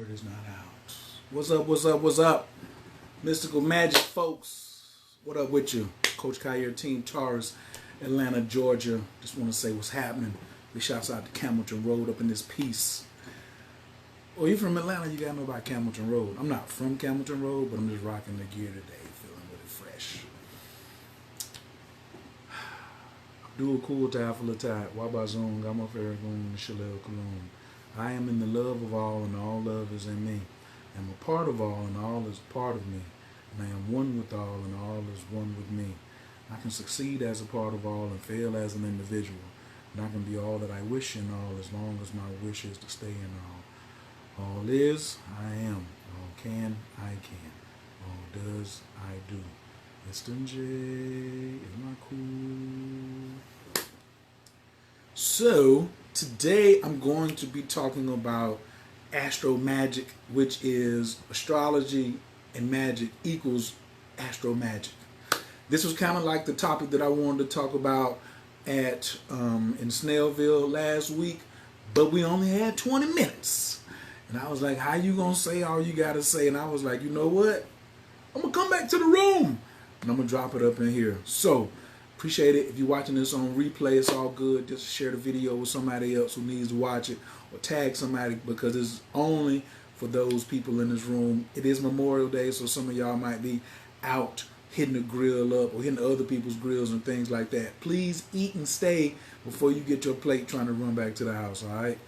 Word is not out. What's up, what's up, what's up? Mystical Magic folks. What up with you? Coach Khayr, Team Taurus, Atlanta, Georgia. Just want to say what's happening. Big shouts out to Camilton Road up in this piece. Well, you from Atlanta, you gotta know about Camilton Road. I'm not from Camilton Road, but I'm just rocking the gear today, feeling really fresh. Do a cool tie full of tie. Wabazon, Gamo Farragoon, Shalel Cologne. I am in the love of all, and all love is in me. I am a part of all, and all is part of me. And I am one with all, and all is one with me. I can succeed as a part of all and fail as an individual. And I can be all that I wish in all as long as my wish is to stay in all. All is, I am. All can, I can. All does, I do. Mr. J, am I cool? So, today I'm going to be talking about astro magic, which is astrology and magic equals astro magic. This was kind of like the topic that I wanted to talk about at in Snellville last week, but we only had 20 minutes. And I was like, how you gonna say all you gotta say? And I was like, you know what? I'm gonna come back to the room and I'm gonna drop it up in here. So appreciate it. If you're watching this on replay, it's all good. Just share the video with somebody else who needs to watch it, or tag somebody, because it's only for those people in this room. It is Memorial Day, so some of y'all might be out hitting the grill up or hitting other people's grills and things like that. Please eat and stay before you get your plate trying to run back to the house, all right?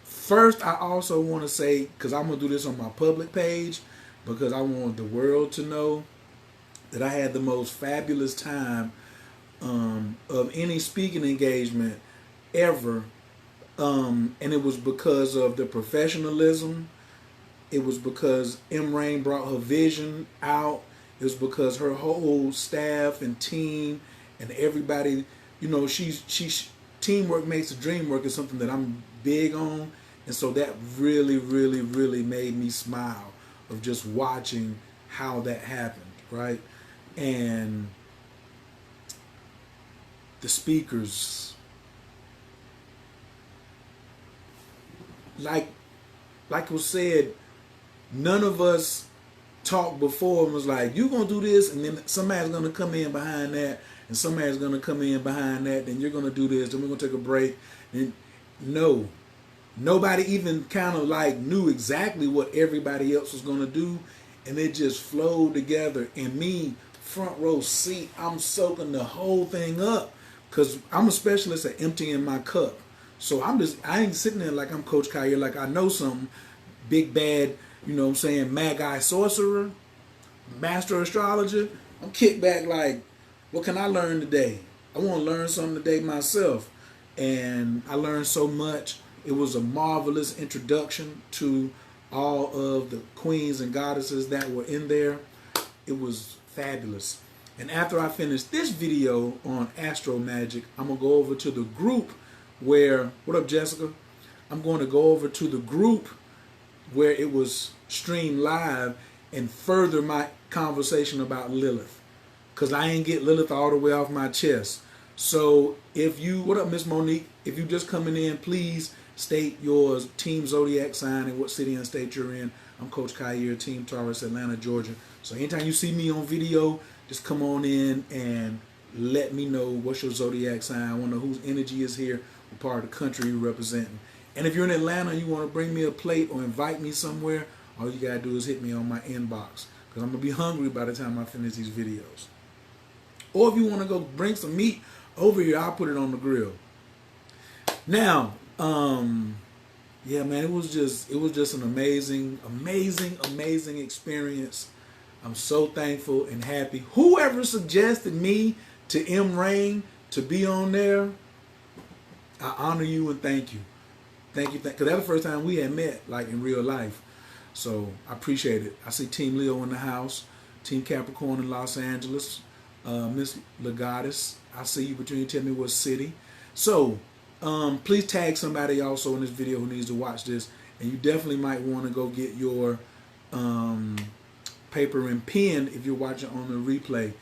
First, I also want to say, because I'm going to do this on my public page, because I want the world to know that I had the most fabulous time of any speaking engagement ever. And it was because of the professionalism. It was because M. Rain brought her vision out. It was because her whole staff and team and everybody, you know, she's teamwork makes the dream work is something that I'm big on. And so that really, really, really made me smile of just watching how that happened, right? And the speakers, like was said, none of us talked before and was like, you gonna do this, and then somebody's gonna come in behind that, and somebody's gonna come in behind that, then you're gonna do this, then we're gonna take a break. And no. Nobody even kind of like knew exactly what everybody else was going to do, and it just flowed together. And me, front row seat, I'm soaking the whole thing up because I'm a specialist at emptying my cup. So I ain't sitting there like I'm Coach Khayr, like I know something, big bad, you know what I'm saying, Magi sorcerer, master astrologer. I'm kicked back like, what can I learn today? I want to learn something today myself. And I learned so much. It was a marvelous introduction to all of the queens and goddesses that were in there. It was fabulous. And after I finish this video on astro magic, I'm going to go over to the group where, what up Jessica? I'm going to go over to the group where it was streamed live and further my conversation about Lilith. Because I ain't get Lilith all the way off my chest. So if you, what up Miss Monique? If you just coming in, please state your team zodiac sign and what city and state you're in. I'm Coach Khayr, Team Taurus, Atlanta, Georgia. So anytime you see me on video, just come on in and let me know what's your zodiac sign. I want to know whose energy is here, what part of the country you're representing. And if you're in Atlanta and you want to bring me a plate or invite me somewhere, all you got to do is hit me on my inbox, because I'm going to be hungry by the time I finish these videos. Or if you want to go bring some meat over here, I'll put it on the grill. Now, yeah, man, it was just an amazing experience. I'm so thankful and happy. Whoever suggested me to M. Rain to be on there, I honor you and thank you. Thank you, because that's the first time we had met, like in real life. So I appreciate it. I see Team Leo in the house, Team Capricorn in Los Angeles, Miss Legatus. I see you, but you didn't tell me what city. So please tag somebody also in this video who needs to watch this. And you definitely might want to go get your paper and pen if you're watching on the replay.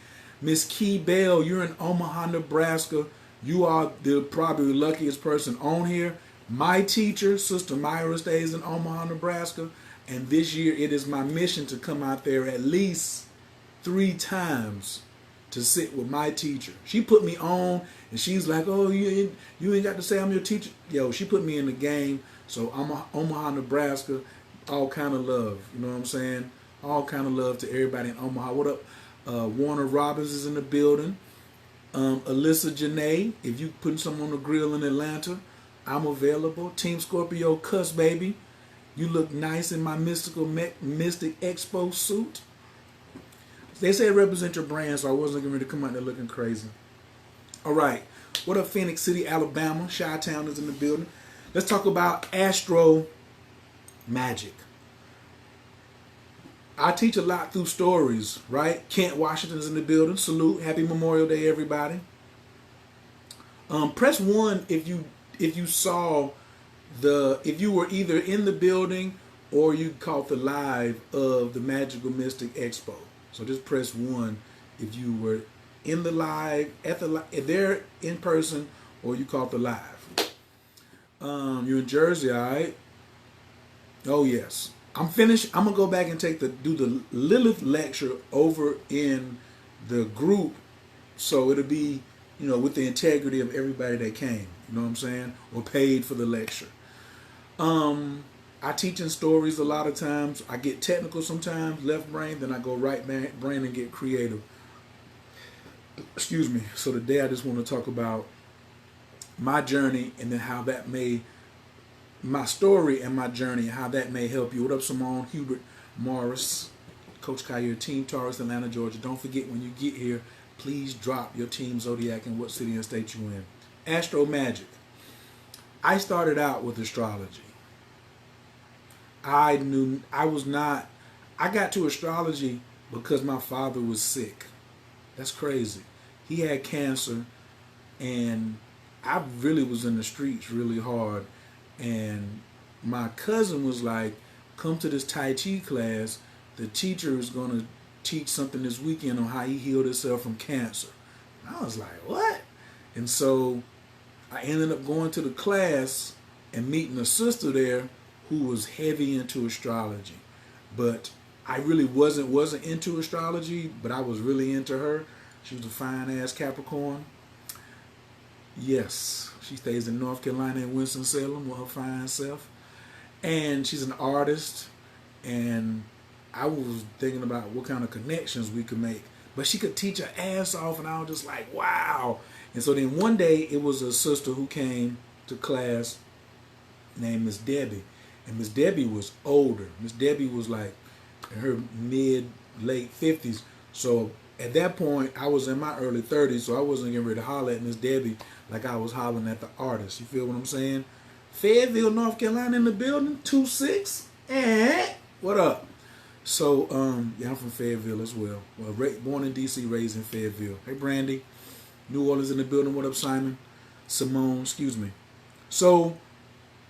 Miss Key Bell, you're in Omaha, Nebraska. You are the probably luckiest person on here. My teacher, Sister Myra, stays in Omaha, Nebraska, and this year it is my mission to come out there at least 3 times to sit with my teacher. She put me on, and she's like, "Oh, you ain't got to say I'm your teacher." Yo, she put me in the game. So I'm Omaha, Nebraska. All kind of love. You know what I'm saying? All kind of love to everybody in Omaha. What up? Warner Robbins is in the building. Alyssa Janae, if you putting something on the grill in Atlanta, I'm available. Team Scorpio Cuss, baby. You look nice in my Mystic Expo suit. They say represent your brand, so I wasn't going to come out there looking crazy. All right. What up, Phoenix City, Alabama? Chi-Town is in the building. Let's talk about Astro Magic. I teach a lot through stories, right? Kent Washington's in the building. Salute. Happy Memorial Day, everybody. Press 1 if you saw if you were either in the building or you caught the live of the Magical Mystic Expo. So just press 1 if you were in the live, if they're in person, or you caught the live. You're in Jersey, all right? Oh yes. I'm finished. I'm gonna go back and do the Lilith lecture over in the group, so it'll be, with the integrity of everybody that came. You know what I'm saying? Or paid for the lecture. I teach in stories a lot of times. I get technical sometimes, left brain, then I go right brain and get creative. Excuse me. So today I just want to talk about my journey and then how that my story and my journey, how that may help you. What up, Simone, Hubert, Morris, Coach Khayr, Team Taurus, Atlanta, Georgia. Don't forget, when you get here, please drop your team zodiac and what city and state you in. Astro Magic. I started out with astrology. I got to astrology because my father was sick. That's crazy. He had cancer, and I really was in the streets really hard. And my cousin was like, "Come to this Tai Chi class. The teacher is going to teach something this weekend on how he healed himself from cancer." And I was like, "What?" And so I ended up going to the class and meeting a sister there who was heavy into astrology. But I really wasn't into astrology, but I was really into her. She was a fine-ass Capricorn. Yes, she stays in North Carolina in Winston-Salem with her fine self. And she's an artist, and I was thinking about what kind of connections we could make. But she could teach her ass off, and I was just like, wow. And so then one day, it was a sister who came to class named Miss Debbie. And Miss Debbie was older. Miss Debbie was like in her late 50s. So at that point, I was in my early 30s, so I wasn't getting ready to holler at Miss Debbie like I was hollering at the artist. You feel what I'm saying? Fayetteville, North Carolina in the building, 2-6. What up? So, yeah, I'm from Fayetteville as well. Born in D.C., raised in Fayetteville. Hey, Brandy. New Orleans in the building. What up, Simon? Simone, excuse me. So,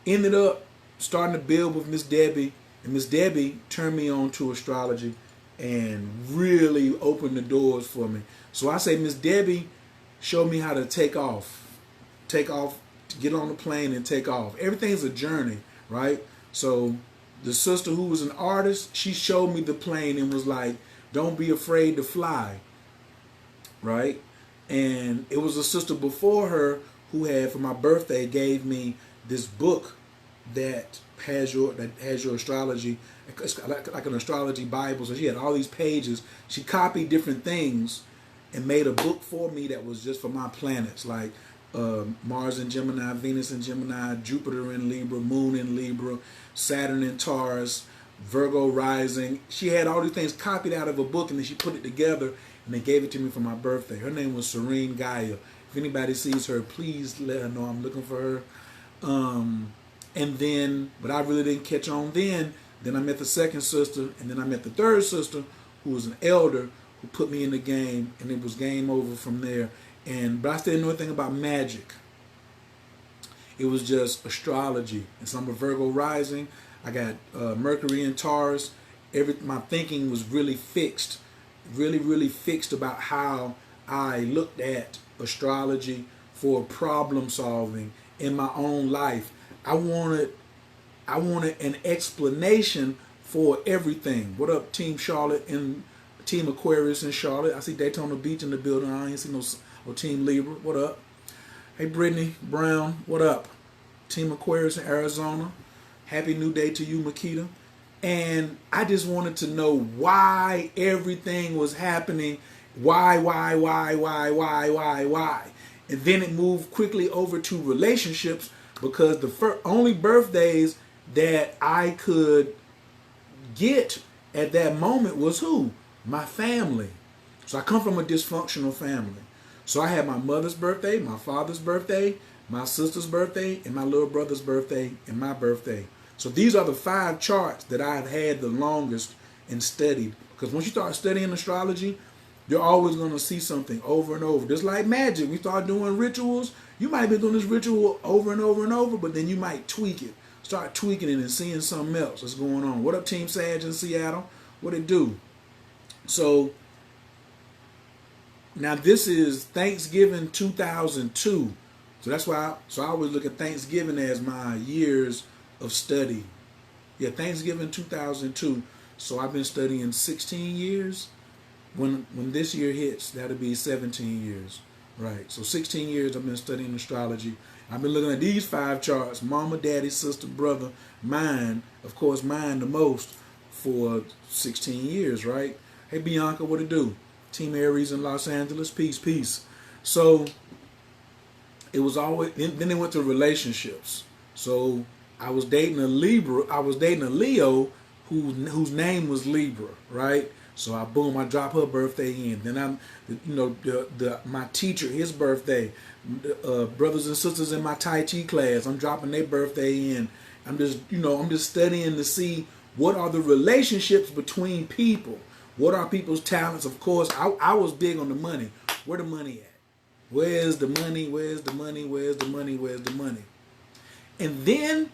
ended up starting to build with Miss Debbie, and Miss Debbie turned me on to astrology and really opened the doors for me. So I say Miss Debbie showed me how to take off, to get on the plane and take off. Everything's a journey, right? So the sister who was an artist, she showed me the plane and was like, "Don't be afraid to fly," right? And it was a sister before her who had, for my birthday, gave me this book that has your astrology. It's like an astrology Bible. So she had all these pages. She copied different things and made a book for me that was just for my planets, like Mars in Gemini, Venus in Gemini, Jupiter in Libra, Moon in Libra, Saturn in Taurus, Virgo rising. She had all these things copied out of a book, and then she put it together, and they gave it to me for my birthday. Her name was Serene Gaia. If anybody sees her, please let her know I'm looking for her. And then, but I really didn't catch on then. Then I met the second sister, and then I met the third sister, who was an elder, who put me in the game, and it was game over from there. But I still didn't know anything about magic. It was just astrology. And so I'm a Virgo rising. I got Mercury in Taurus. My thinking was really fixed, really fixed about how I looked at astrology for problem solving in my own life. I wanted an explanation for everything. What up, Team Charlotte and Team Aquarius in Charlotte? I see Daytona Beach in the building. I ain't see no Team Libra. What up? Hey, Brittany Brown. What up? Team Aquarius in Arizona. Happy New Day to you, Makita. And I just wanted to know why everything was happening. Why? And then it moved quickly over to relationships, because the only birthdays that I could get at that moment was who? My family. So I come from a dysfunctional family. So I had my mother's birthday, my father's birthday, my sister's birthday, and my little brother's birthday, and my birthday. So these are the 5 charts that I've had the longest and studied. Because once you start studying astrology, you're always going to see something over and over. Just like magic, we start doing rituals. You might have been doing this ritual over and over and over, but then you might tweak it. Start tweaking it and seeing something else that's going on. What up, Team Sag in Seattle? What it do? So now this is Thanksgiving 2002. So that's why I always look at Thanksgiving as my years of study. Yeah, Thanksgiving 2002. So I've been studying 16 years. When this year hits, that'll be 17 years. Right. So 16 years I've been studying astrology. I've been looking at these 5 charts: mama, daddy, sister, brother, mine, of course, mine the most, for 16 years, right? Hey, Bianca, what it do? Team Aries in Los Angeles. Peace, peace. So it was always, then it went to relationships. So I was dating a Leo whose name was Libra, right? So I drop her birthday in. Then my teacher, his birthday, brothers and sisters in my Tai Chi class, I'm dropping their birthday in. I'm just studying to see what are the relationships between people. What are people's talents? Of course, I was big on the money. Where the money at? Where's the money? Where's the money? Where's the money? Where's the money? And then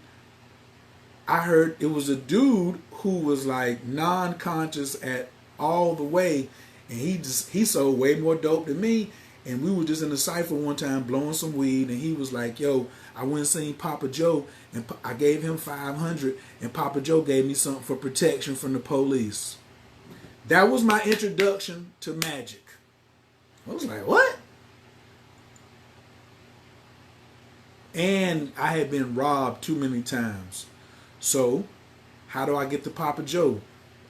I heard it was a dude who was like non-conscious at all the way, and he sold way more dope than me. And we were just in the cipher one time blowing some weed, and he was like, yo, I went and seen Papa Joe, and I gave him $500, and Papa Joe gave me something for protection from the police. That was my introduction to Magick. I was like, what? And I had been robbed too many times. So how do I get to Papa Joe?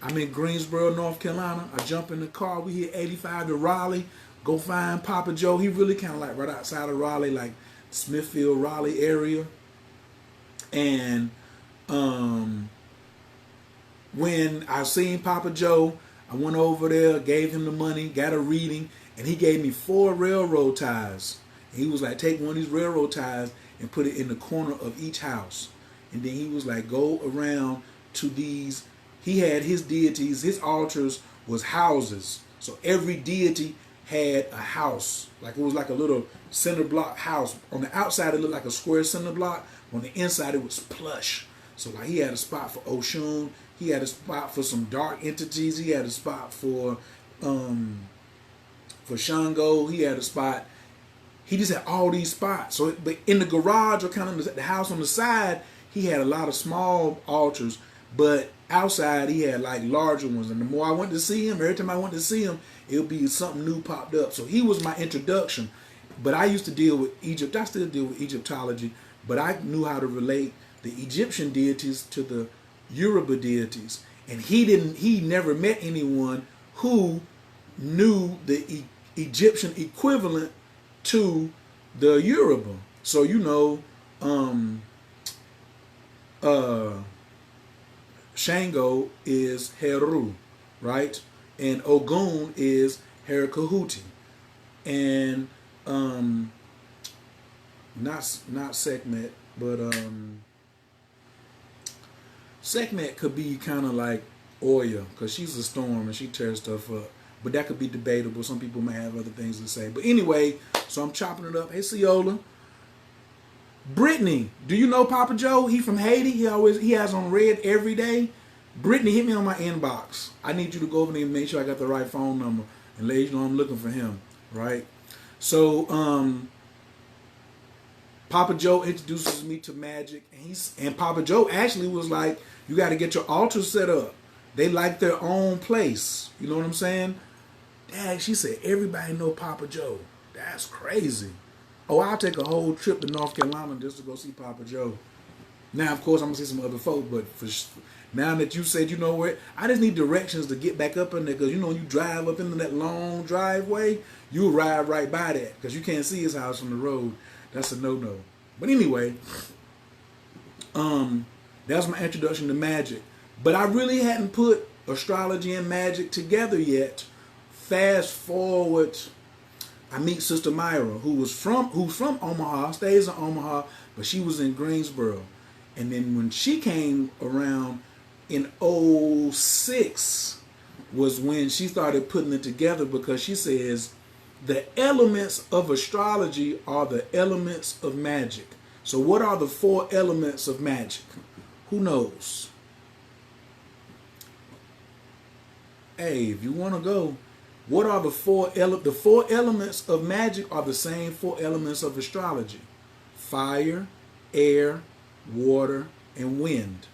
I'm in Greensboro, North Carolina. I jump in the car. We hit 85 to Raleigh. Go find Papa Joe. He really kind of like right outside of Raleigh, like Smithfield, Raleigh area. And when I seen Papa Joe, I went over there, gave him the money, got a reading, and he gave me 4 railroad ties. And he was like, take one of these railroad ties and put it in the corner of each house. And then he was like, go around to these. He had his deities, his altars was houses. So every deity had a house. Like it was like a little cinder block house. On the outside it looked like a square cinder block. On the inside it was plush. So like he had a spot for Oshun. He had a spot for some dark entities. He had a spot for Shango. He had a spot. He just had all these spots. So, but in the garage or kind of the house on the side, he had a lot of small altars. But outside, he had like larger ones. And the more I went to see him, every time I went to see him, it would be something new popped up. So he was my introduction. But I used to deal with Egypt. I still deal with Egyptology. But I knew how to relate the Egyptian deities to the Yoruba deities. And he never met anyone who knew the Egyptian equivalent to the Yoruba. So Shango is Heru, right? And Ogun is Herkahuti. And not Sekhmet, but Sekhmet could be kind of like Oya, because she's a storm and she tears stuff up. But that could be debatable. Some people may have other things to say. But anyway, so I'm chopping it up. Hey, Ciola. Brittany, do you know Papa Joe? He from Haiti. He has on red every day. Brittany, hit me on my inbox. I need you to go over there and make sure I got the right phone number and let you know I'm looking for him. Right? So, Papa Joe introduces me to Magick, and Papa Joe actually was like, you got to get your altar set up. They like their own place. You know what I'm saying? Dad, she said, everybody know Papa Joe. That's crazy. Oh, I'll take a whole trip to North Carolina just to go see Papa Joe. Now, of course, I'm going to see some other folk, but now that you said, you know what, I just need directions to get back up in there, because, you know, when you drive up into that long driveway, you'll ride right by that, because you can't see his house from the road. That's a no-no. But anyway, that was my introduction to Magick. But I really hadn't put astrology and magic together yet. Fast forward, I meet Sister Myra, who's from Omaha, stays in Omaha, but she was in Greensboro. And then when she came around in '06 was when she started putting it together, because she says the elements of astrology are the elements of magic. So what are the 4 elements of magic? Who knows? Hey, if you want to go, what are the 4 elements of magic are the same 4 elements of astrology: fire, air, water, and wind.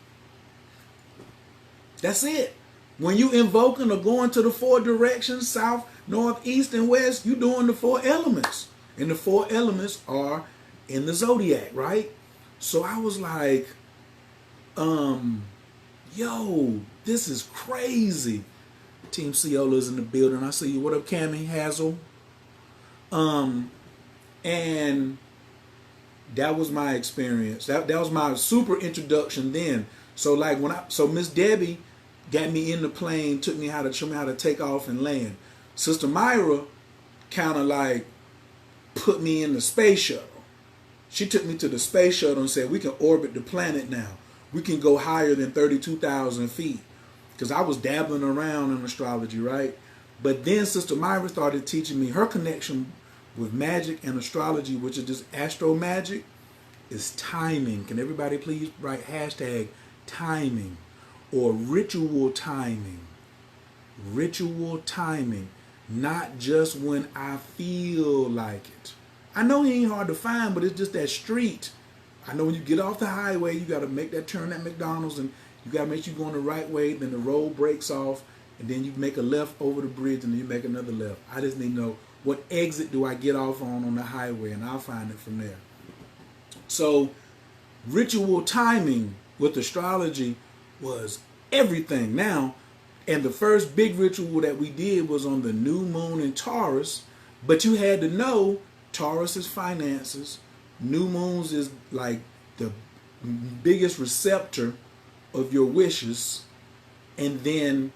That's it. When you invoking or going to the 4 directions, south, north, east, and west, you doing the 4 elements. And the 4 elements are in the zodiac, right? So I was like, yo, this is crazy. Team Ciola's in the building. I see you. What up, Cammy Hazel? And that was my experience. That was my super introduction then. So like so Miss Debbie got me in the plane, show me how to take off and land. Sister Myra kind of like put me in the space shuttle. She took me to the space shuttle and said, we can orbit the planet now. We can go higher than 32,000 feet. Because I was dabbling around in astrology, right? But then Sister Myra started teaching me her connection with magic and astrology, which is just astro magic, is timing. Can everybody please write hashtag timing or ritual timing? Ritual timing, not just when I feel like it. I know it ain't hard to find, but it's just that street. I know when you get off the highway, you got to make that turn at McDonald's, and you got to make sure you're going the right way. Then the road breaks off, and then you make a left over the bridge, and then you make another left. I just need to know, what exit do I get off on the highway, and I'll find it from there. So ritual timing with astrology was everything. Now, and the first big ritual that we did was on the new moon in Taurus, but you had to know Taurus is finances. New moons is like the biggest receptor of your wishes. And then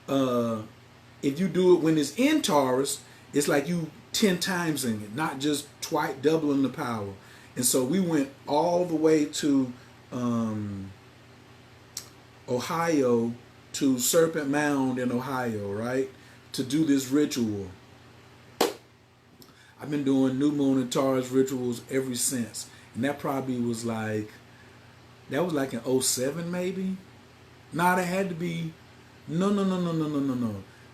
if you do it when it's in Taurus, it's like you 10 times in it, not just twice, doubling the power. And so we went all the way to Ohio, to Serpent Mound in Ohio, right, to do this ritual. I've been doing new moon and Taurus rituals ever since. And that probably was like, that was like in '07 maybe? Nah, that had to be, no.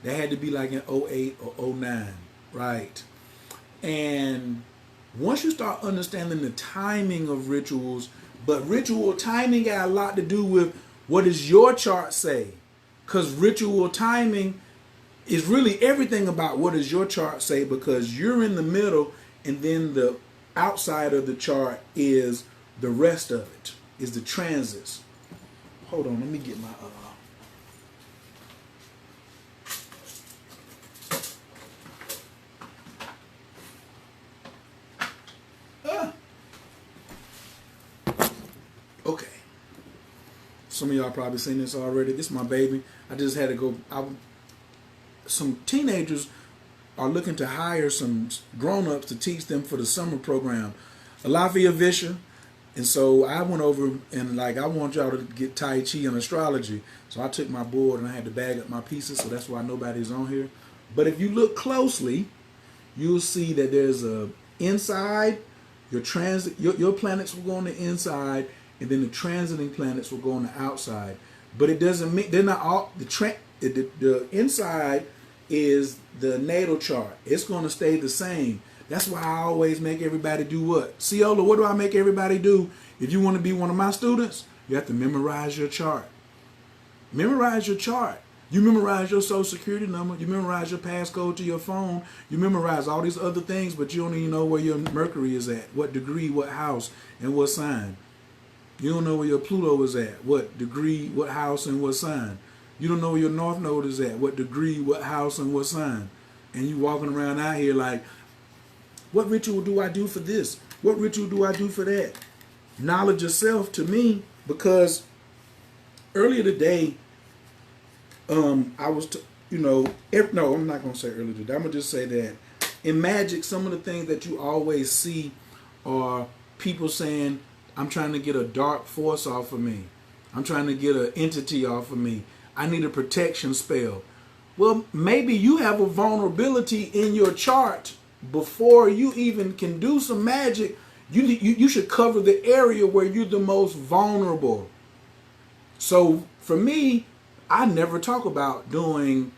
That had to be like in '08 or '09, right? And once you start understanding the timing of rituals, but ritual timing got a lot to do with what does your chart say? Because ritual timing is really everything about what does your chart say, because you're in the middle, and then the outside of the chart is the rest of it, is the transits. Hold on, let me get my okay. Some of y'all probably seen this already. This is my baby. I just had to go. Some teenagers are looking to hire some grown-ups to teach them for the summer program, Alafia Visha. And so I went over and like, I want y'all to get Tai Chi and astrology. So I took my board and I had to bag up my pieces. So that's why nobody's on here. But if you look closely, you'll see that there's a inside, your transit, your planets will go on the inside, and then the transiting planets will go on the outside. But it doesn't mean they're not all the inside is the natal chart. It's going to stay the same. That's why I always make everybody do what? Ciola, what do I make everybody do? If you want to be one of my students, you have to memorize your chart. Memorize your chart. You memorize your social security number. You memorize your passcode to your phone. You memorize all these other things, but you don't even know where your Mercury is at, what degree, what house, and what sign. You don't know where your Pluto is at, what degree, what house, and what sign. You don't know where your North Node is at, what degree, what house, and what sign. And you walking around out here like, what ritual do I do for this? What ritual do I do for that? Knowledge of self to me, because earlier today, I was, no, I'm not going to say earlier today. I'm going to just say that in Magic, some of the things that you always see are people saying, I'm trying to get a dark force off of me. I'm trying to get an entity off of me. I need a protection spell. Well, maybe you have a vulnerability in your chart before you even can do some magic. You should cover the area where you're the most vulnerable. So for me, I never talk about doing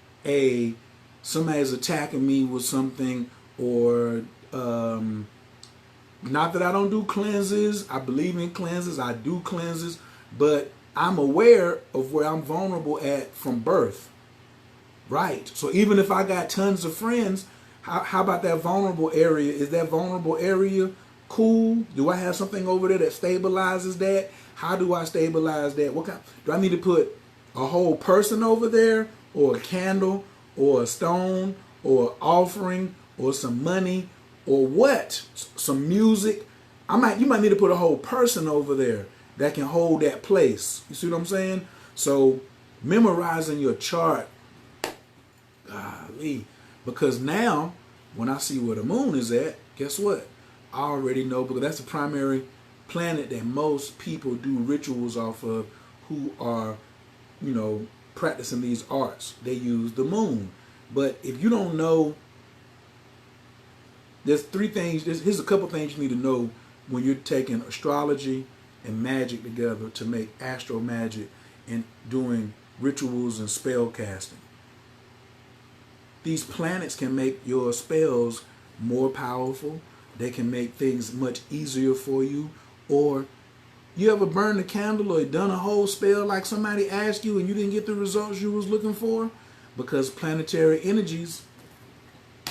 somebody's attacking me with something, or not that I don't do cleanses. I believe in cleanses. I do cleanses, but I'm aware of where I'm vulnerable at from birth. Right. So even if I got tons of friends, how about that vulnerable area? Is that vulnerable area cool? Do I have something over there that stabilizes that? How do I stabilize that? What kind? Do I need to put a whole person over there, or a candle, or a stone, or offering, or some money, or what? Some music? You might need to put a whole person over there that can hold that place. You see what I'm saying? So memorizing your chart, golly, because now when I see where the moon is at, guess what? I already know, because that's the primary planet that most people do rituals off of who are, practicing these arts. They use the moon. But if you don't know, there's three things. Here's a couple things you need to know when you're taking astrology and magic together to make astro magic and doing rituals and spell casting. These planets can make your spells more powerful. They can make things much easier for you. Or you ever burned a candle or done a whole spell like somebody asked you and you didn't get the results you was looking for? Because planetary energies,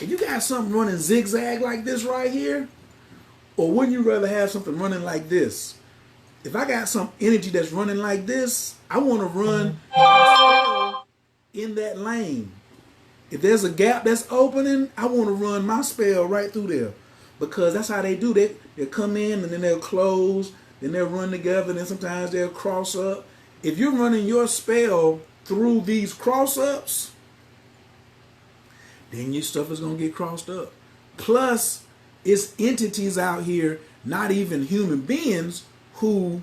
if you got something running zigzag like this right here, or wouldn't you rather have something running like this? If I got some energy that's running like this, I want to run in that lane. If there's a gap that's opening, I want to run my spell right through there. Because that's how they do. They'll come in and then they'll close, then they'll run together, then sometimes they'll cross up. If you're running your spell through these cross-ups, then your stuff is going to get crossed up. Plus, it's entities out here, not even human beings, who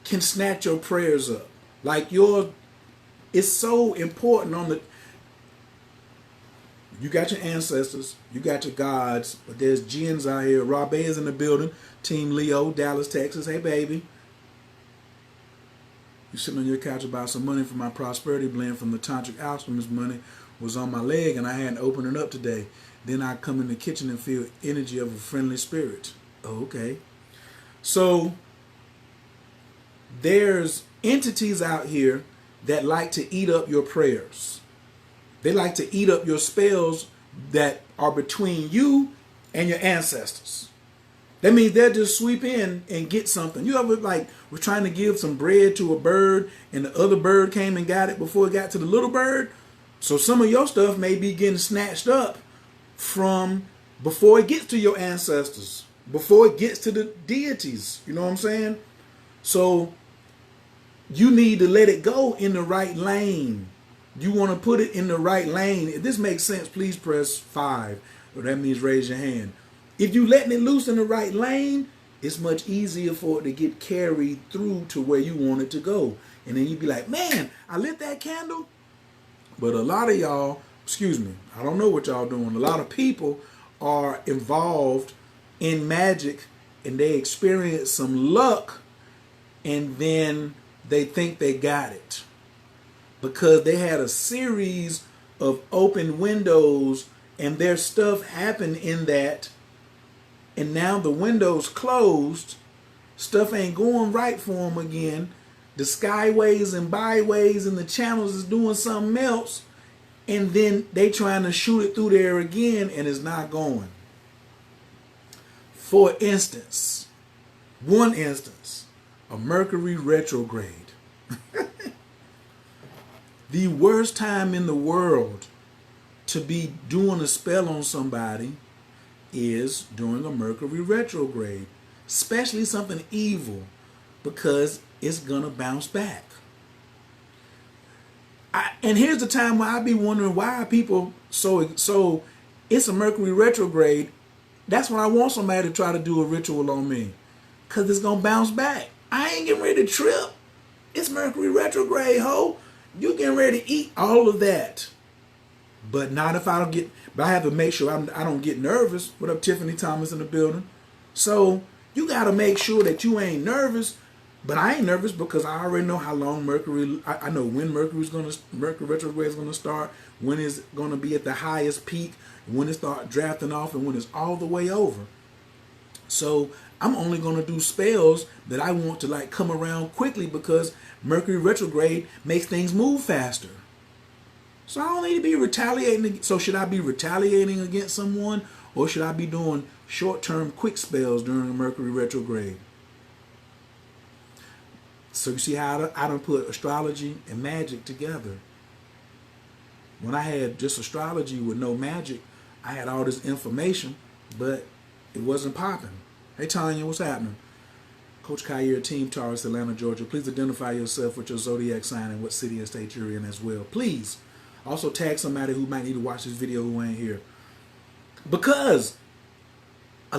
can snatch your prayers up. It's so important you got your ancestors, you got your gods, but there's jinns out here. Rob is in the building, Team Leo, Dallas, Texas. Hey, baby. You sitting on your couch about some money for my prosperity blend from the Tantric Alchemist. Money was on my leg and I hadn't opened it up today. Then I come in the kitchen and feel energy of a friendly spirit. Oh, okay. So there's entities out here that like to eat up your prayers. They like to eat up your spells that are between you and your ancestors. That means they'll just sweep in and get something. You ever we're trying to give some bread to a bird and the other bird came and got it before it got to the little bird? So some of your stuff may be getting snatched up from before it gets to your ancestors, before it gets to the deities. You know what I'm saying? So you need to let it go in the right lane. You want to put it in the right lane. If this makes sense, please press 5. Or that means raise your hand. If you letting it loose in the right lane, it's much easier for it to get carried through to where you want it to go. And then you'd be like, man, I lit that candle. But a lot of y'all, I don't know what y'all doing. A lot of people are involved in magic and they experience some luck and then they think they got it. Because they had a series of open windows and their stuff happened in that and now the window's closed, stuff ain't going right for them again. The skyways and byways and the channels is doing something else, and then they trying to shoot it through there again, and it's not going. For instance, one instance, a Mercury retrograde. The worst time in the world to be doing a spell on somebody is during a Mercury retrograde, especially something evil, because it's gonna bounce back. And here's the time where I be wondering why people so it's a Mercury retrograde. That's when I want somebody to try to do a ritual on me, because it's gonna bounce back. I ain't getting ready to trip. It's Mercury retrograde, ho. You getting ready to eat all of that. But not if I don't get, but I have to make sure I don't get nervous. What up, Tiffany Thomas in the building? So you got to make sure that you ain't nervous. But I ain't nervous because I already know how long Mercury, I know when Mercury retrograde is going to start, when it's going to be at the highest peak, when it start drafting off, and when it's all the way over. So I'm only going to do spells that I want to like come around quickly, because Mercury retrograde makes things move faster. So I don't need to be retaliating. So should I be retaliating against someone, or should I be doing short-term quick spells during a Mercury retrograde? So you see how I done put astrology and magic together. When I had just astrology with no magic, I had all this information, but it wasn't popping. Hey Tanya, what's happening? Coach Khayr, Team Taurus, Atlanta, Georgia. Please identify yourself with your zodiac sign and what city and state you're in as well. Please. Also tag somebody who might need to watch this video who ain't here. Because I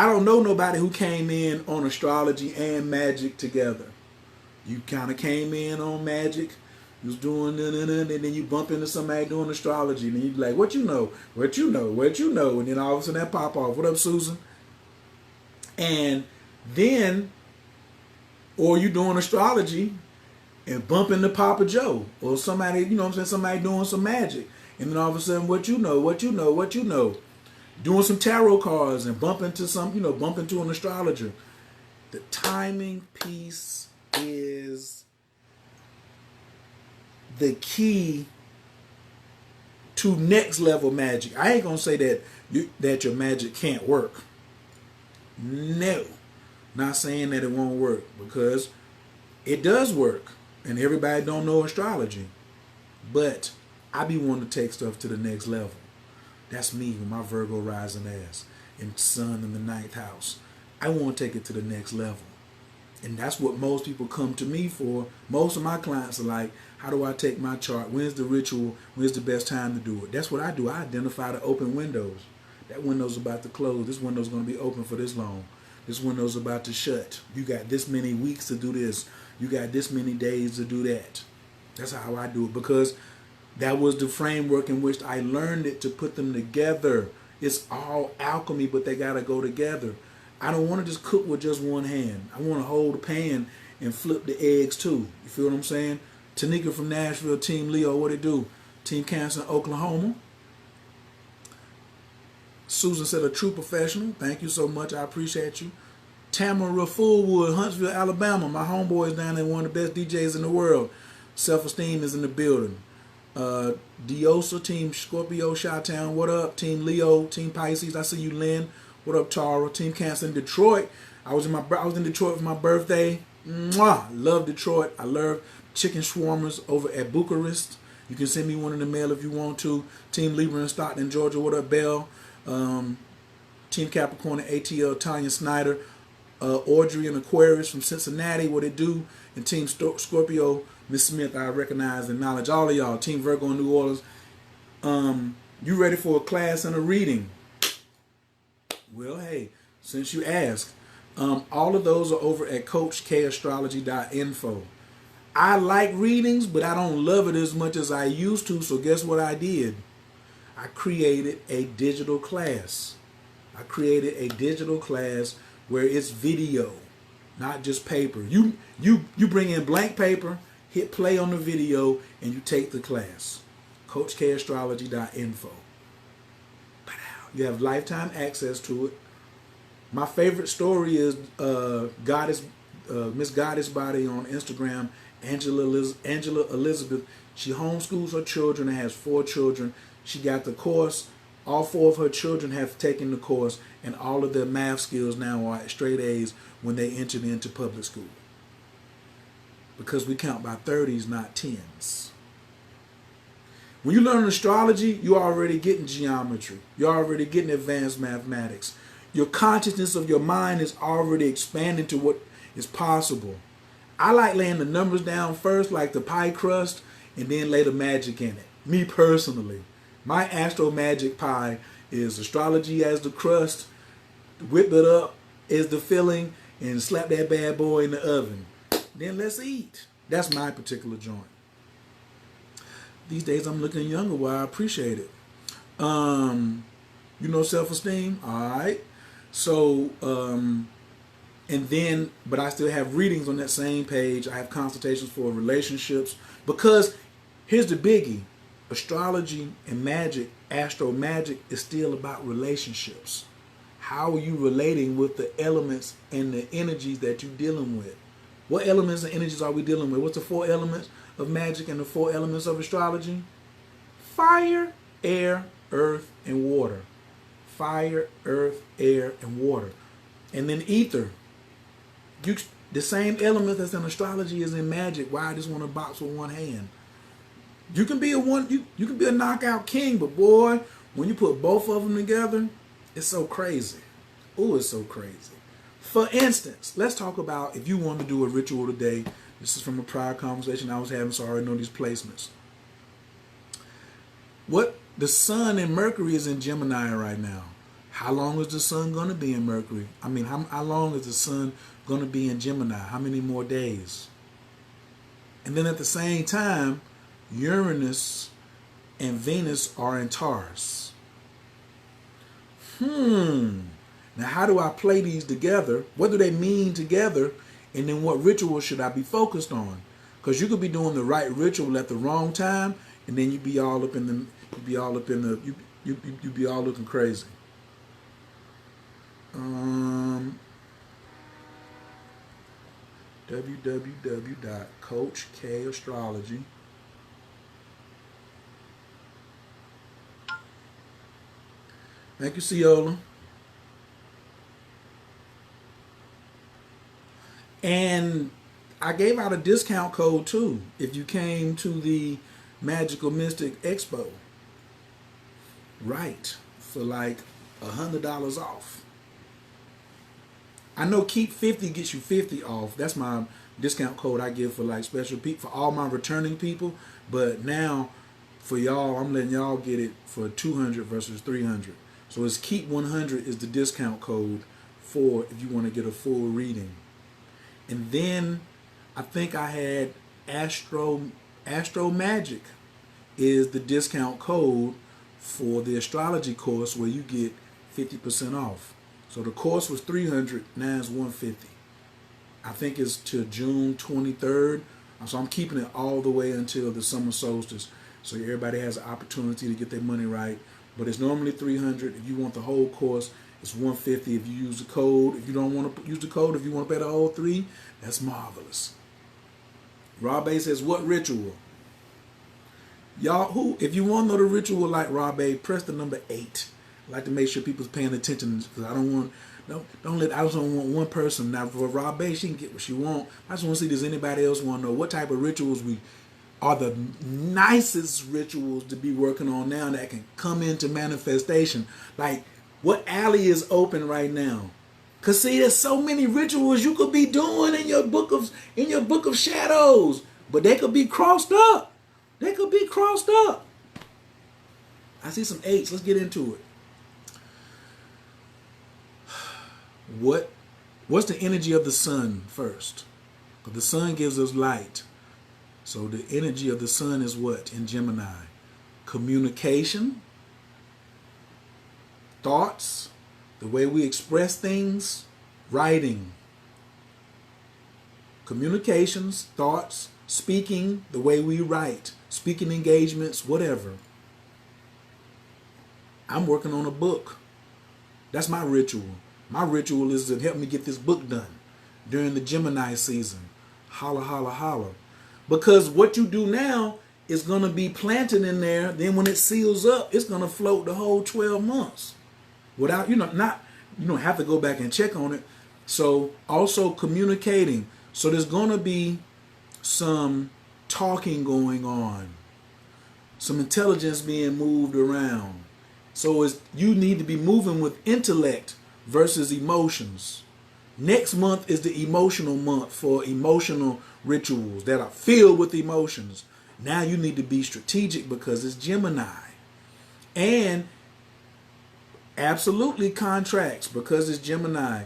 don't know nobody who came in on astrology and magic together. You kind of came in on magic, you was doing and then you bump into somebody doing astrology, and then you be like, what you know, what you know, what you know, and then all of a sudden that pop off. What up, Susan? And then, or you doing astrology and bump into Papa Joe, or somebody, you know what I'm saying, somebody doing some magic, and then all of a sudden, what you know, what you know, what you know, doing some tarot cards and bump into bump into an astrologer. The timing piece is the key to next level magic. I ain't gonna say that your magic can't work. No, not saying that it won't work, because it does work, and everybody don't know astrology. But I be wanting to take stuff to the next level. That's me with my Virgo rising ass and sun in the 9th house. I want to take it to the next level. And that's what most people come to me for. Most of my clients are like, how do I take my chart? When's the ritual? When's the best time to do it? That's what I do. I identify the open windows. That window's about to close. This window's going to be open for this long. This window's about to shut. You got this many weeks to do this. You got this many days to do that. That's how I do it, because that was the framework in which I learned it, to put them together. It's all alchemy, but they got to go together. I don't want to just cook with just one hand. I want to hold the pan and flip the eggs too. You feel what I'm saying? Tanika from Nashville, Team Leo, what it do? Team Cancer in Oklahoma. Susan said, a true professional. Thank you so much. I appreciate you. Tamara Fullwood, Huntsville, Alabama. My homeboy is down there, one of the best DJs in the world. Self-esteem is in the building. Diosa, Team Scorpio, Chi-Town, what up? Team Leo, Team Pisces, I see you, Lynn. What up, Tara? Team Cancer in Detroit. I was in Detroit for my birthday. Mwah! Love Detroit. I love chicken shawarmas over at Bucharest. You can send me one in the mail if you want to. Team Libra in Stockton, Georgia. What up, Bell? Team Capricorn and ATL, Tanya Snyder. Audrey and Aquarius from Cincinnati, what it do? And Team Scorpio, Miss Smith, I recognize and acknowledge all of y'all. Team Virgo in New Orleans. You ready for a class and a reading? Well, hey, since you asked, all of those are over at CoachKAstrology.info. I like readings, but I don't love it as much as I used to, so guess what I did? I created a digital class. I created a digital class where it's video, not just paper. You bring in blank paper, hit play on the video, and you take the class. CoachKAstrology.info. You have lifetime access to it. My favorite story is Miss Goddess Body on Instagram, Angela Elizabeth. She homeschools her children and has 4 children. She got the course. All 4 of her children have taken the course, and all of their math skills now are at straight A's when they entered into public school. Because we count by 30s, not 10s. When you learn astrology, you're already getting geometry. You're already getting advanced mathematics. Your consciousness of your mind is already expanding to what is possible. I like laying the numbers down first, like the pie crust, and then lay the magic in it. Me personally. My Astro Magic pie is astrology as the crust, whip it up as the filling, and slap that bad boy in the oven. Then let's eat. That's my particular joint. These days I'm looking younger, well, I appreciate it. You know, self-esteem, all right. So, and then, but I still have readings on that same page. I have consultations for relationships, because here's the biggie. Astrology and magic, astro magic, is still about relationships. How are you relating with the elements and the energies that you're dealing with? What elements and energies are we dealing with? What's the 4 elements of magic and the 4 elements of astrology? Fire, air, earth, and water. Fire, earth, air, and water. And then ether. The same element that's in astrology is in magic. Why I just want to box with one hand? You can be you can be a knockout king, but boy, when you put both of them together, it's so crazy. Oh, it's so crazy. For instance, let's talk about if you want to do a ritual today. This is from a prior conversation I was having, so I already know these placements. What the sun and Mercury is in Gemini right now. How long is the sun going to be in Mercury? I mean, how long is the sun going to be in Gemini? How many more days? And then at the same time, Uranus and Venus are in Taurus. Now, how do I play these together? What do they mean together? And then what ritual should I be focused on? Because you could be doing the right ritual at the wrong time, and then you'd be all up in the, you'd be all looking crazy. www.coachkastrology. Thank you, Ciola. And I gave out a discount code too if you came to the Magical Mystic Expo. Right. For like $100 off. I know Keep 50 gets you 50 off. That's my discount code I give for like special people, for all my returning people. But now for y'all, I'm letting y'all get it for 200 versus 300. So it's Keep 100 is the discount code for if you want to get a full reading. And then I think I had Astro Magic is the discount code for the astrology course where you get 50% off. So the course was 300, now it's 150. I think it's to June 23rd. So I'm keeping it all the way until the summer solstice. So everybody has an opportunity to get their money right. But it's normally 300. If you want the whole course, it's 150 if you use the code. If you don't want to use the code, if you want to pay the whole 3, that's marvelous. Rabe says, what ritual? Y'all, if you want to know the ritual like Rabe, press the number 8. I like to make sure people's paying attention because I don't want one person. Now for Rabe, she can get what she want. I just want to see, does anybody else want to know what type of rituals are the nicest rituals to be working on now that can come into manifestation? Like, what alley is open right now? Cause see, there's so many rituals you could be doing in your book of shadows, but they could be crossed up. They could be crossed up. I see some 8s. Let's get into it. What's the energy of the sun first? Because the sun gives us light. So the energy of the sun is what in Gemini? Communication, thoughts, the way we express things, writing, communications, thoughts, speaking, the way we write, speaking engagements, whatever. I'm working on a book That's my ritual. My ritual is to help me get this book done during the Gemini season. Holla, holla, holla. Because what you do now is going to be planted in there. Then when it seals up, it's going to float the whole 12 months without, you don't have to go back and check on it. So also communicating. So there's going to be some talking going on, some intelligence being moved around. So you need to be moving with intellect versus emotions. Next month is the emotional month for emotional rituals that are filled with emotions. Now you need to be strategic because it's Gemini. And absolutely contracts because it's Gemini.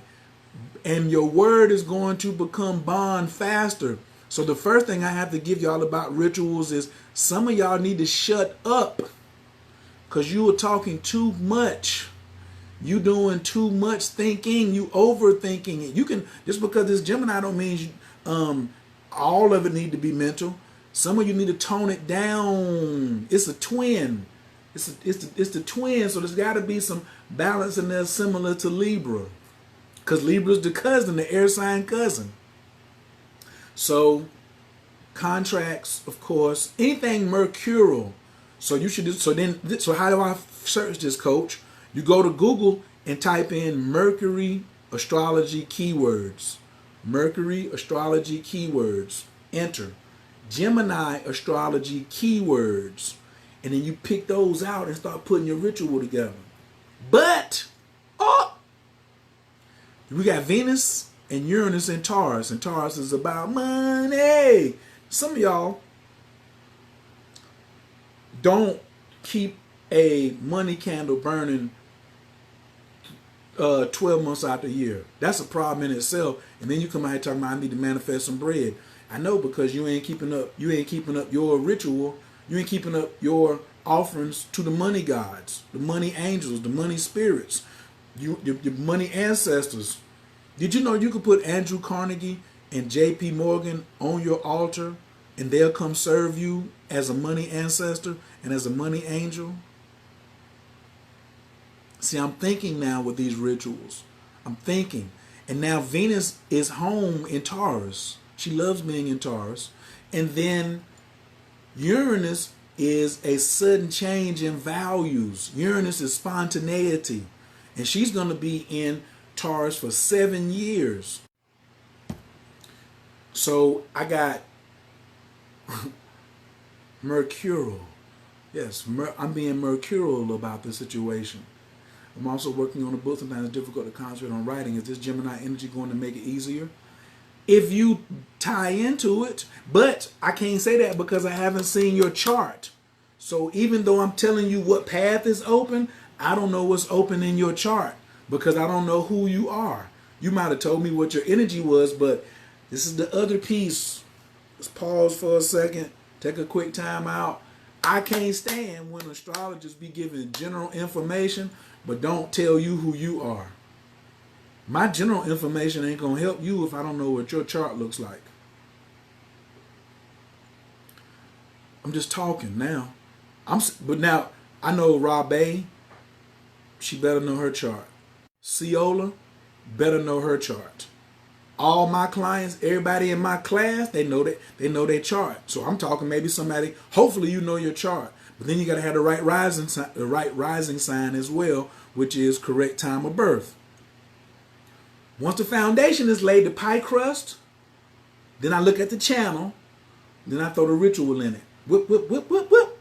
And your word is going to become bond faster. So the first thing I have to give y'all about rituals is some of y'all need to shut up because you are talking too much. You doing too much thinking. You overthinking it. You can, just because it's Gemini don't mean all of it need to be mental. Some of you need to tone it down. It's a twin. It's the twin. So there's got to be some balance in there similar to Libra. Because Libra's the cousin, the air sign cousin. So contracts, of course, anything mercurial. So you should so how do I search this, coach? You go to Google and type in Mercury astrology keywords. Mercury astrology keywords. Enter. Gemini astrology keywords. And then you pick those out and start putting your ritual together. But we got Venus and Uranus in Taurus. And Taurus is about money. Some of y'all don't keep a money candle burning 12 months out the year. That's a problem in itself. And then you come out here talking about I need to manifest some bread. I know, because you ain't keeping up your ritual. You ain't keeping up your offerings to the money gods, the money angels, the money spirits, your money ancestors. Did you know you could put Andrew Carnegie and J.P. Morgan on your altar and they'll come serve you as a money ancestor and as a money angel? See, I'm thinking now with these rituals. I'm thinking. And now Venus is home in Taurus. She loves being in Taurus. And then Uranus is a sudden change in values. Uranus is spontaneity. And she's going to be in Taurus for 7 years. So I got mercurial. Yes, I'm being mercurial about the situation. I'm also working on a book. Sometimes it's difficult to concentrate on writing. Is this Gemini energy going to make it easier? If you tie into it, but I can't say that because I haven't seen your chart. So even though I'm telling you what path is open, I don't know what's open in your chart because I don't know who you are. You might have told me what your energy was, but this is the other piece. Let's pause for a second. Take a quick time out. I can't stand when astrologers be giving general information, but don't tell you who you are. My general information ain't going to help you if I don't know what your chart looks like. I'm just talking now. But now, I know Rabe, she better know her chart. Ciola better know her chart. All my clients, everybody in my class, they know their chart. So I'm talking maybe somebody, hopefully you know your chart. But then you got to have the right rising sign as well, which is correct time of birth. Once the foundation is laid, the pie crust, then I look at the channel, then I throw the ritual in it. Whip, whip, whip, whip, whip.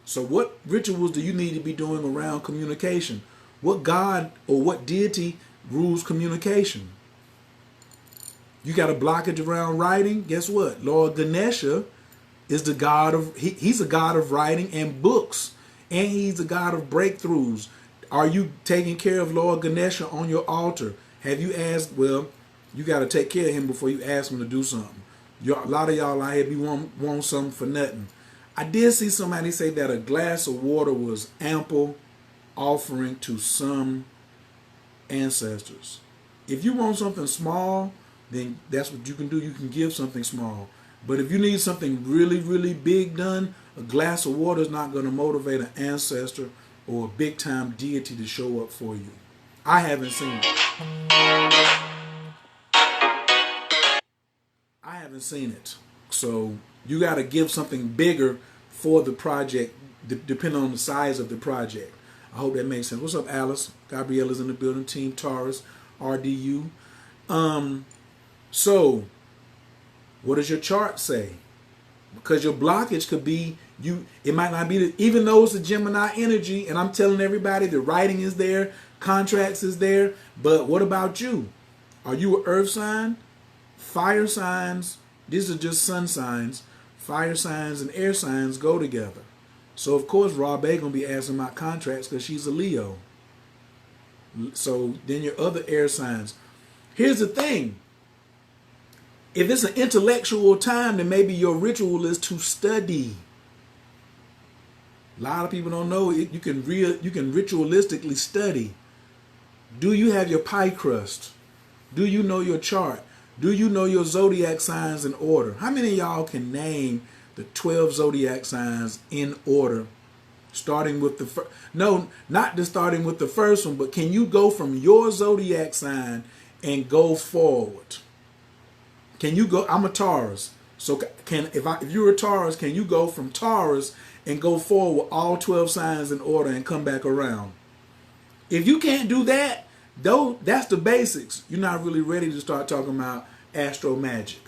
So what rituals do you need to be doing around communication? What god or what deity rules communication? You got a blockage around writing? Guess what? Lord Ganesha is the god of, he's a god of writing and books. And he's a god of breakthroughs. Are you taking care of Lord Ganesha on your altar? Have you asked, well, you got to take care of him before you ask him to do something. A lot of y'all out here be want something for nothing. I did see somebody say that a glass of water was ample offering to some ancestors. If you want something small, then that's what you can do. You can give something small. But if you need something really, really big done, a glass of water is not going to motivate an ancestor or a big-time deity to show up for you. I haven't seen it. I haven't seen it. So you got to give something bigger for the project, depending on the size of the project. I hope that makes sense. What's up, Alice? Gabriella's in the building. Team Taurus, RDU. So what does your chart say? Because your blockage could be you. It might not be even though it's a Gemini energy, and I'm telling everybody the writing is there, contracts is there. But what about you? Are you an earth sign? Fire signs, these are just sun signs. Fire signs and air signs go together. So of course Rob A gonna be asking about contracts because she's a Leo. So then your other air signs. Here's the thing. If it's an intellectual time, then maybe your ritual is to study. A lot of people don't know it. You can ritualistically study. Do you have your pie crust? Do you know your chart? Do you know your zodiac signs in order? How many of y'all can name the 12 zodiac signs in order? Starting with the first, no, not just starting with the first one, but can you go from your zodiac sign and go forward? Can you go? I'm a Taurus, so if you're a Taurus, can you go from Taurus and go forward with all 12 signs in order and come back around? If you can't do that, though, that's the basics. You're not really ready to start talking about astro magic.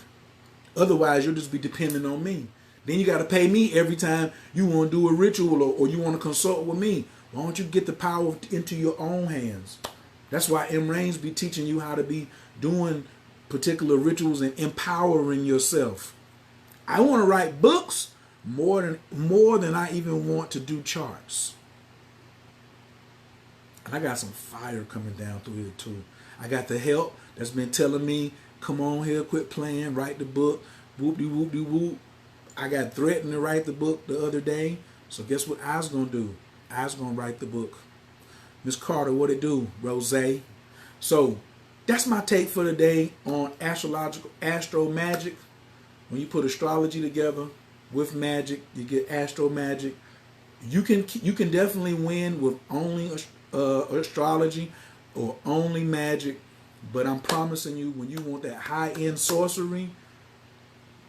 Otherwise, you'll just be dependent on me. Then you got to pay me every time you want to do a ritual or you want to consult with me. Why don't you get the power into your own hands? That's why M. Rains be teaching you how to be doing particular rituals and empowering yourself. I want to write books more than I even want to do charts. And I got some fire coming down through here too. I got the help that's been telling me, come on here, quit playing, write the book, whoop-de-whoop-de-whoop. I got threatened to write the book the other day. So guess what I was going to do? I was going to write the book. Miss Carter, what it do? Rose. So that's my take for today on astro magic. When you put astrology together with magic, you get astro magic. You can definitely win with only astrology or only magic, but I'm promising you, when you want that high-end sorcery,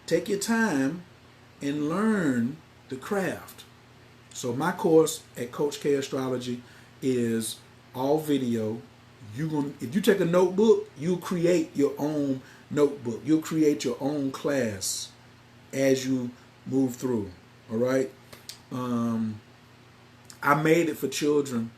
take your time and learn the craft. So my course at Coach Khayr Astrology is all video. If you take a notebook, you'll create your own notebook. You'll create your own class as you move through. All right. I made it for children.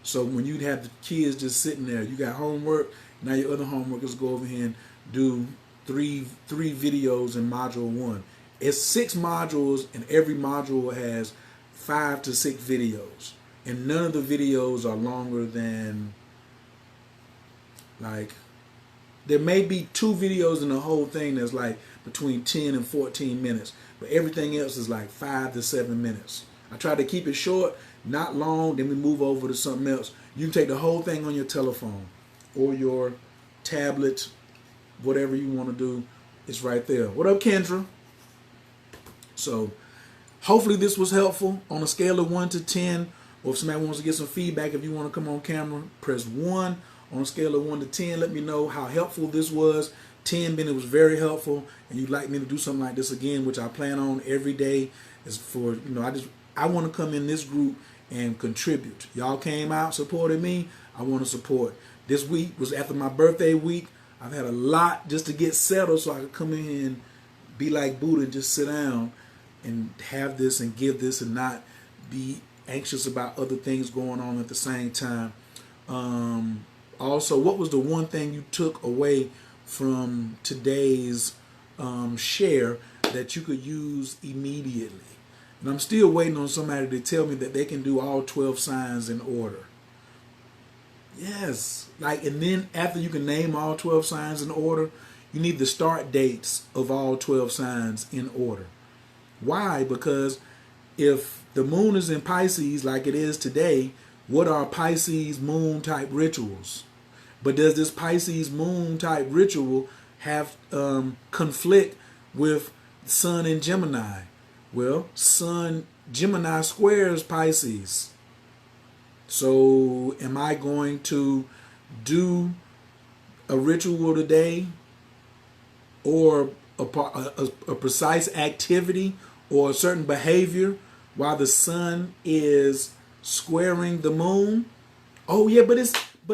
So when you'd have the kids just sitting there, you got homework. Now your other homework is go over here and do three videos in module 1. It's 6 modules, and every module has 5 to 6 videos. And none of the videos are longer than, like, there may be 2 videos in the whole thing that's like between 10 and 14 minutes. But everything else is like 5 to 7 minutes. I try to keep it short, not long, then we move over to something else. You can take the whole thing on your telephone or your tablet, whatever you want to do. It's right there. What up, Kendra? So hopefully this was helpful. On a scale of 1 to 10, or if somebody wants to get some feedback, if you want to come on camera, press 1. On a scale of 1 to 10, let me know how helpful this was. 10 being it was very helpful, and you'd like me to do something like this again, which I plan on every day. Is for, I want to come in this group and contribute. Y'all came out, supported me. I want to support. This week was after my birthday week. I've had a lot just to get settled so I could come in here and be like Buddha and just sit down and have this and give this and not be anxious about other things going on at the same time. Also, what was the one thing you took away from today's share that you could use immediately? And I'm still waiting on somebody to tell me that they can do all 12 signs in order. Yes. And then after you can name all 12 signs in order, you need the start dates of all 12 signs in order. Why? Because if the moon is in Pisces like it is today, what are Pisces moon type rituals? But does this Pisces moon type ritual have conflict with Sun and Gemini? Well, Sun, Gemini squares Pisces. So am I going to do a ritual today, or a precise activity or a certain behavior while the sun is squaring the moon. Oh yeah, but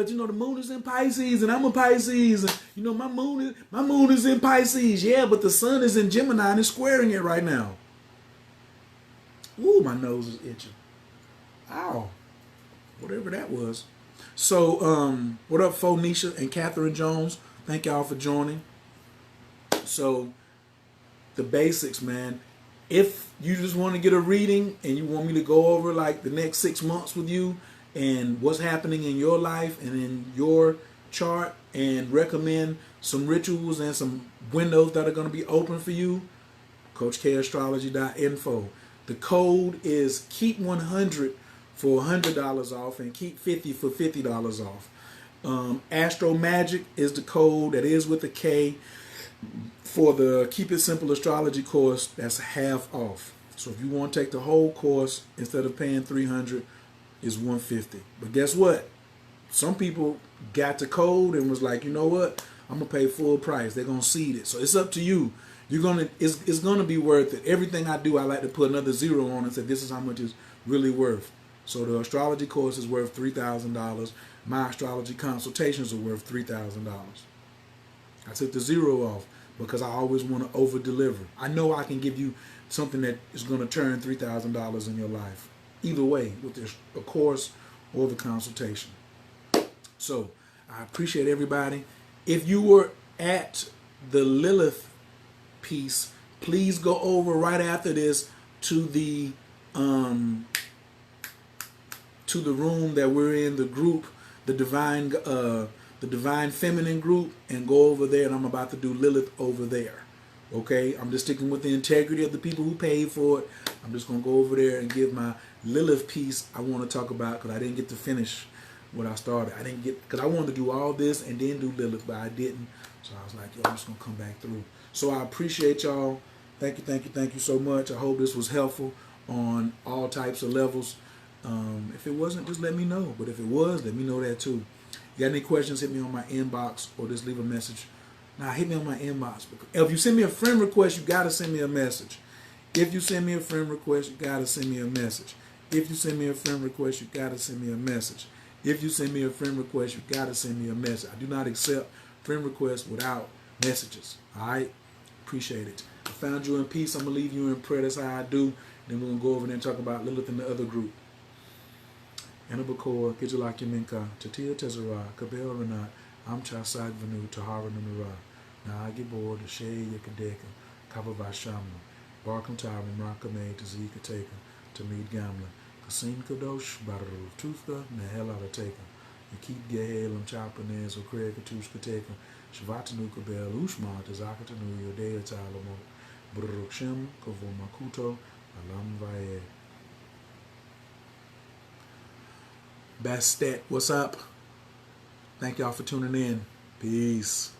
you know the moon is in Pisces and I'm a Pisces, and you know my moon is in Pisces. Yeah, but the sun is in Gemini and is squaring it right now. Ooh, my nose is itching. Ow. Whatever that was. So, what up, Phonisha and Catherine Jones? Thank y'all for joining. So, the basics, man. If you just want to get a reading and you want me to go over like the next 6 months with you and what's happening in your life and in your chart, and recommend some rituals and some windows that are going to be open for you, CoachKayrAstrology.info. The code is keep 100 for $100 off and keep 50 for $50 off. Astro Magick is the code, that is with a K, for the Keep It Simple Astrology course. That's half off. So if you want to take the whole course, instead of paying $300, is $150. But guess what? Some people got the code and was like, you know what? I'm gonna pay full price. They're gonna seed it. So it's up to you. It's gonna be worth it. Everything I do, I like to put another zero on and say this is how much it's really worth. So the astrology course is worth $3,000. My astrology consultations are worth $3,000. I took the zero off because I always want to over deliver. I know I can give you something that is going to turn $3,000 in your life, either way, with the course or the consultation. So I appreciate everybody. If you were at the Lilith piece, please go over right after this to the room that we're in, the group, the divine feminine group, and go over there. And I'm about to do Lilith over there. Okay, I'm just sticking with the integrity of the people who paid for it. I'm just gonna go over there and give my Lilith piece I want to talk about, because I didn't get to finish what I started. I didn't get, because I wanted to do all this and then do Lilith, but I didn't. So I was like, yo, I'm just gonna come back through. So I appreciate y'all. Thank you so much. I hope this was helpful on all types of levels. If it wasn't, just let me know. But if it was, let me know that too. You got any questions, hit me on my inbox or just leave a message. Now, hit me on my inbox. If you send me a friend request, you got to send me a message. If you send me a friend request, you got to send me a message. If you send me a friend request, you got to send me a message. If you send me a friend request, you got to send me a message. I do not accept friend requests without messages. All right? Appreciate it. I found you in peace. I'm going to leave you in prayer. That's how I do. Then we're going to go over there and talk about Lilith and the other group. Anabakor, Gijalaki Minka, Tatia Tezara, Kabel Renat, Amcha Sadvanu, Tahara Nunura, Naagibor, the Shay Yakadeka, Kabavashamna, Barkam Tarim, Rakame, Tazika Taker, Tamid Gamla, Kasim Kadosh, Bararu, Tufka, Nahela Taker, Yakit Gahelam Chapanez, or Craig Katushka Taker, Shavatanu Kabel, Ushma, Tazakatanu, Yodea Talamo, Burukshim, Kovomakuto, Alam Vaye. Bastet, what's up? Thank y'all for tuning in. Peace.